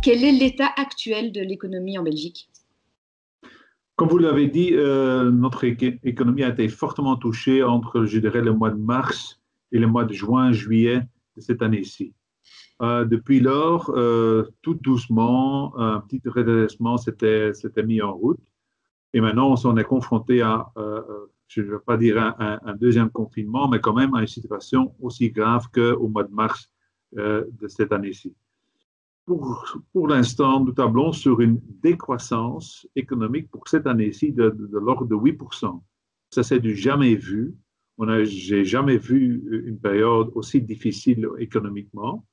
quel est l'état actuel de l'économie en Belgique? Comme vous l'avez dit, notre économie a été fortement touchée entre, je dirais, le mois de mars et le mois de juin, juillet de cette année-ci. Depuis lors, tout doucement, un petit redressement s'était mis en route. Et maintenant, on s'en est confronté à, je ne veux pas dire un deuxième confinement, mais quand même à une situation aussi grave qu'au mois de mars de cette année-ci. Pour l'instant, nous tablons sur une décroissance économique pour cette année-ci de l'ordre de 8%. Ça, c'est du jamais vu. J'ai jamais vu une période aussi difficile économiquement.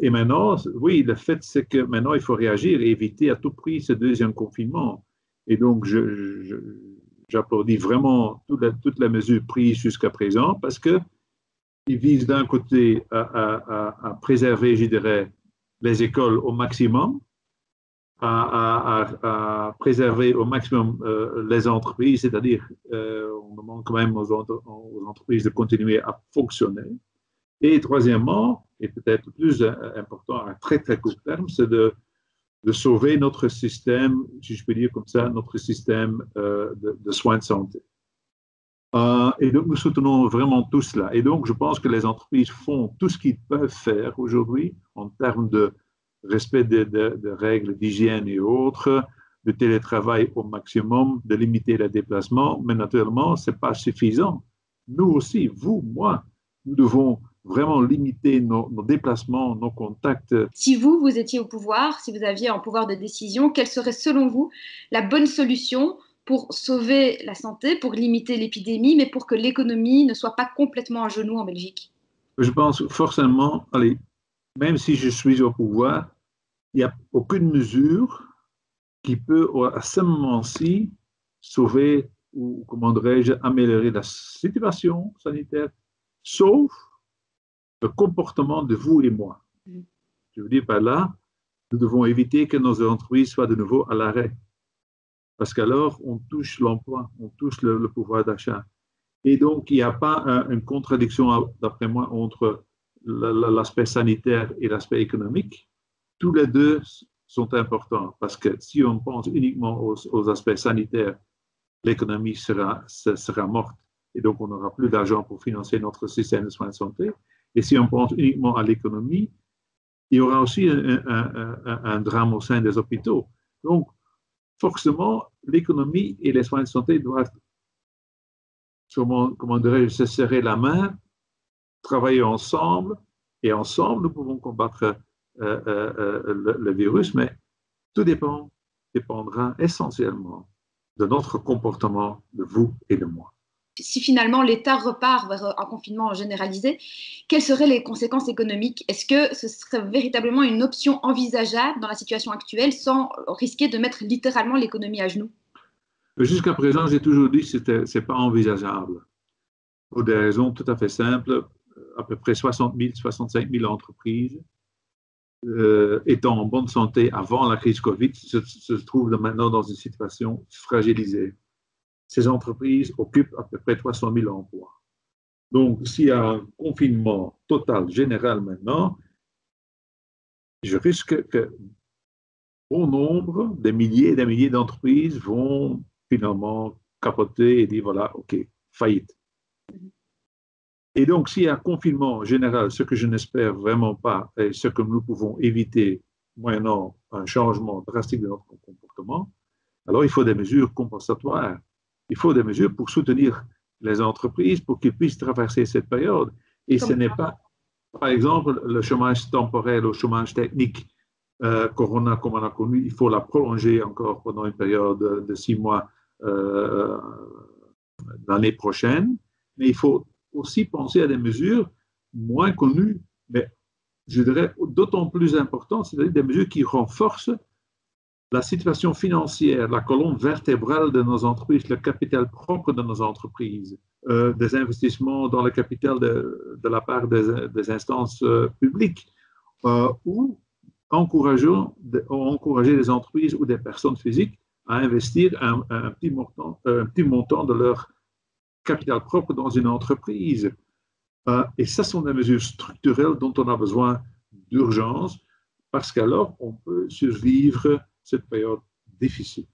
Et maintenant, oui, le fait, c'est que maintenant, il faut réagir et éviter à tout prix ce deuxième confinement. Et donc, j'applaudis vraiment toutes les mesures prises jusqu'à présent parce qu'ils visent d'un côté à préserver, je dirais, les écoles au maximum, à préserver au maximum les entreprises, c'est-à-dire on demande quand même aux entreprises de continuer à fonctionner. Et troisièmement, et peut-être plus important à très très court terme, c'est de sauver notre système, si je peux dire comme ça, notre système de soins de santé. Et donc, nous soutenons vraiment tout cela. Et donc, je pense que les entreprises font tout ce qu'ils peuvent faire aujourd'hui en termes de respect de règles d'hygiène et autres, de télétravail au maximum, de limiter les déplacements. Mais naturellement, ce n'est pas suffisant. Nous aussi, vous, moi, nous devons vraiment limiter nos déplacements, nos contacts. Si vous étiez au pouvoir, si vous aviez un pouvoir de décision, quelle serait selon vous la bonne solution pour sauver la santé, pour limiter l'épidémie, mais pour que l'économie ne soit pas complètement à genoux en Belgique? Je pense forcément, allez, même si je suis au pouvoir, il n'y a aucune mesure qui peut à ce moment-ci sauver ou, comment dirais-je, améliorer la situation sanitaire, sauf le comportement de vous et moi. Je veux dire par là, nous devons éviter que nos entreprises soient de nouveau à l'arrêt. Parce qu'alors, on touche l'emploi, on touche le pouvoir d'achat. Et donc, il n'y a pas une contradiction, d'après moi, entre l'aspect sanitaire et l'aspect économique. Tous les deux sont importants parce que si on pense uniquement aux aspects sanitaires, l'économie sera morte et donc on n'aura plus d'argent pour financer notre système de soins de santé. Et si on pense uniquement à l'économie, il y aura aussi un drame au sein des hôpitaux. Donc, forcément, l'économie et les soins de santé doivent, comment dirais-je, se serrer la main, travailler ensemble, et ensemble, nous pouvons combattre le virus, mais tout dépendra essentiellement de notre comportement, de vous et de moi. Si finalement l'État repart vers un confinement généralisé, quelles seraient les conséquences économiques? Est-ce que ce serait véritablement une option envisageable dans la situation actuelle sans risquer de mettre littéralement l'économie à genoux? Jusqu'à présent, j'ai toujours dit que ce n'est pas envisageable. Pour des raisons tout à fait simples, à peu près 60 000, 65 000 entreprises étant en bonne santé avant la crise Covid se trouvent maintenant dans une situation fragilisée. Ces entreprises occupent à peu près 300 000 emplois. Donc, s'il y a un confinement total, général maintenant, je risque que bon nombre, des milliers et des milliers d'entreprises vont finalement capoter et dire voilà, OK, faillite. Et donc, s'il y a un confinement général, ce que je n'espère vraiment pas, et ce que nous pouvons éviter moyennant un changement drastique de notre comportement, alors il faut des mesures compensatoires. Il faut des mesures pour soutenir les entreprises, pour qu'ils puissent traverser cette période. Et ce n'est pas, par exemple, le chômage temporaire, le chômage technique, Corona, comme on a connu, il faut la prolonger encore pendant une période de 6 mois l'année prochaine. Mais il faut aussi penser à des mesures moins connues, mais je dirais d'autant plus importantes, c'est-à-dire des mesures qui renforcent la situation financière, la colonne vertébrale de nos entreprises, le capital propre de nos entreprises, des investissements dans le capital de la part des instances publiques, ou encourager les entreprises ou des personnes physiques à investir un petit montant de leur capital propre dans une entreprise. Et ça sont des mesures structurelles dont on a besoin d'urgence parce qu'alors on peut survivre cette période difficile.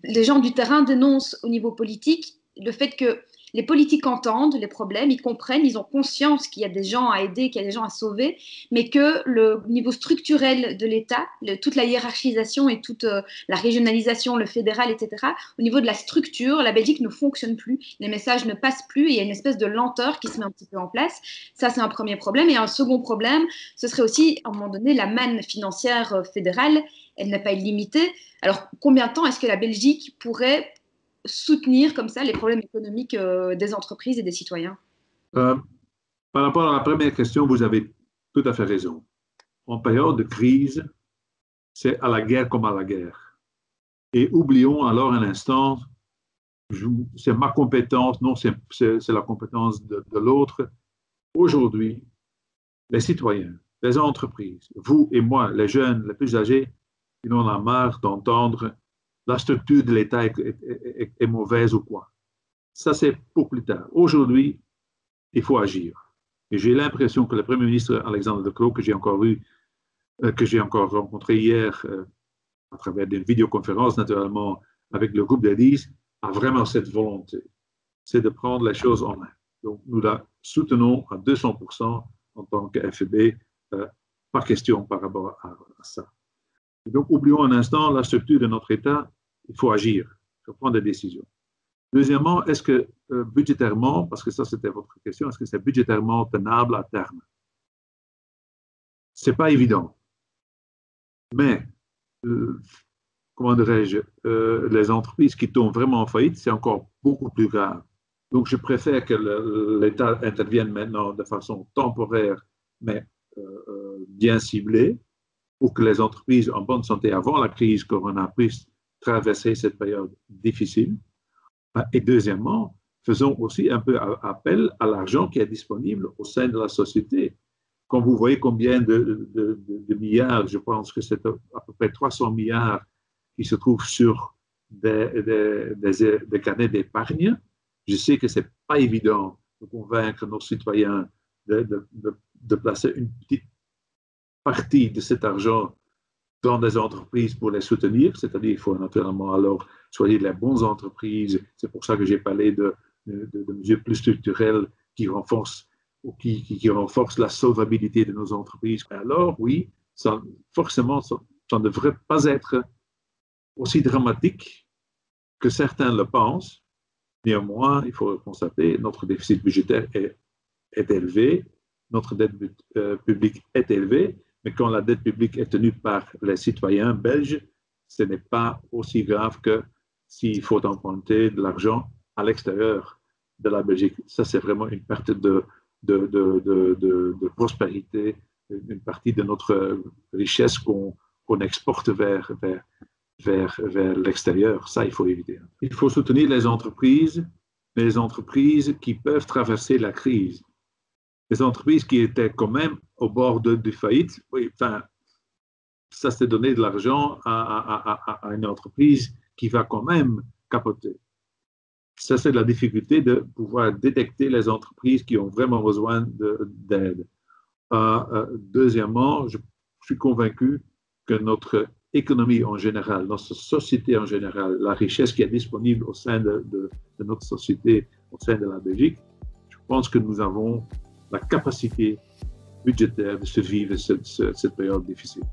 Les gens du terrain dénoncent au niveau politique le fait que les politiques entendent les problèmes, ils comprennent, ils ont conscience qu'il y a des gens à aider, qu'il y a des gens à sauver, mais que le niveau structurel de l'État, toute la hiérarchisation et toute la régionalisation, le fédéral, etc., au niveau de la structure, la Belgique ne fonctionne plus, les messages ne passent plus, et il y a une espèce de lenteur qui se met un petit peu en place. Ça, c'est un premier problème. Et un second problème, ce serait aussi, à un moment donné, la manne financière fédérale, elle n'est pas illimitée. Alors, combien de temps est-ce que la Belgique pourrait soutenir comme ça les problèmes économiques des entreprises et des citoyens? Par rapport à la première question, vous avez tout à fait raison. En période de crise, c'est à la guerre comme à la guerre. Et oublions alors un instant, c'est ma compétence, non, c'est la compétence de l'autre. Aujourd'hui, les citoyens, les entreprises, vous et moi, les jeunes, les plus âgés, ils en ont marre d'entendre la structure de l'État est mauvaise ou quoi. Ça, c'est pour plus tard. Aujourd'hui, il faut agir. Et j'ai l'impression que le Premier ministre Alexander De Croo, que j'ai encore rencontré hier à travers des vidéoconférences, naturellement, avec le groupe des 10, a vraiment cette volonté. C'est de prendre les choses en main. Donc, nous la soutenons à 200% en tant que FEB. Pas question par rapport à ça. Et donc, oublions un instant la structure de notre État. Il faut agir, il faut prendre des décisions. Deuxièmement, est-ce que budgétairement, parce que ça c'était votre question, est-ce que c'est budgétairement tenable à terme? Ce n'est pas évident. Mais, comment dirais-je, les entreprises qui tombent vraiment en faillite, c'est encore beaucoup plus grave. Donc, je préfère que l'État intervienne maintenant de façon temporaire, mais bien ciblée, pour que les entreprises en bonne santé avant la crise Corona puissent traverser cette période difficile. Et deuxièmement, faisons aussi un peu appel à l'argent qui est disponible au sein de la société. Quand vous voyez combien de milliards, je pense que c'est à peu près 300 milliards qui se trouvent sur des carnets d'épargne, je sais que ce n'est pas évident de convaincre nos citoyens de placer une petite partie de cet argent dans des entreprises pour les soutenir, c'est-à-dire qu'il faut naturellement alors choisir les bonnes entreprises. C'est pour ça que j'ai parlé de mesures plus structurelles qui renforcent la solvabilité de nos entreprises. Alors oui, forcément, ça ne devrait pas être aussi dramatique que certains le pensent. Néanmoins, il faut constater, notre déficit budgétaire est élevé, notre dette publique est élevée, mais quand la dette publique est tenue par les citoyens belges, ce n'est pas aussi grave que s'il faut emprunter de l'argent à l'extérieur de la Belgique. Ça, c'est vraiment une perte de prospérité, une partie de notre richesse qu'on exporte vers l'extérieur. Ça, il faut éviter. Il faut soutenir les entreprises, mais les entreprises qui peuvent traverser la crise. Les entreprises qui étaient quand même au bord du faillite, oui, enfin, ça c'est donner de l'argent à une entreprise qui va quand même capoter. Ça, c'est la difficulté de pouvoir détecter les entreprises qui ont vraiment besoin d'aide. Deuxièmement, je suis convaincu que notre économie en général, notre société en général, la richesse qui est disponible au sein de notre société, au sein de la Belgique, je pense que nous avons la capacité budgétaire de survivre cette période difficile.